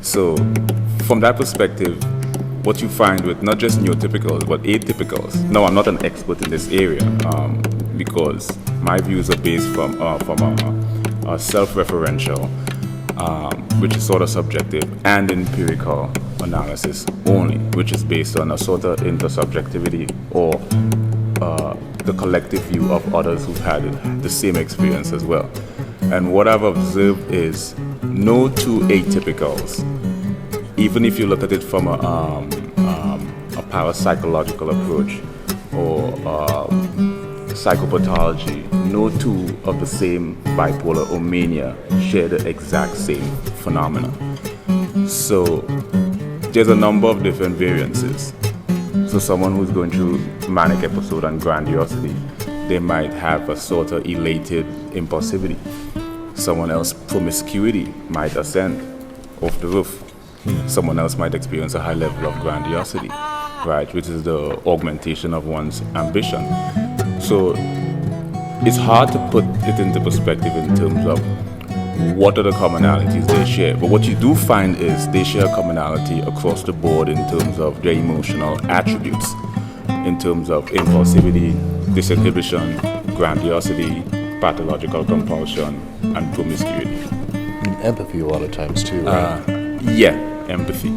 So from that perspective, what you find with not just neurotypicals but atypicals. Now, I'm not an expert in this area because my views are based from a self-referential, which is sort of subjective, and empirical analysis only, which is based on a sort of intersubjectivity or the collective view of others who've had the same experience as well. And what I've observed is no two atypicals, even if you look at it from a parapsychological approach or psychopathology, no two of the same bipolar or mania share the exact same phenomena. So there's a number of different variances. So someone who's going through manic episode and grandiosity, they might have a sort of elated impulsivity. Someone else, promiscuity might ascend off the roof. Someone else might experience a high level of grandiosity, right, which is the augmentation of one's ambition. So it's hard to put it into perspective in terms of what are the commonalities they share. But what you do find is they share commonality across the board in terms of their emotional attributes, in terms of impulsivity, disinhibition, grandiosity, pathological compulsion, and promiscuity. And empathy a lot of times too, right? Yeah, empathy.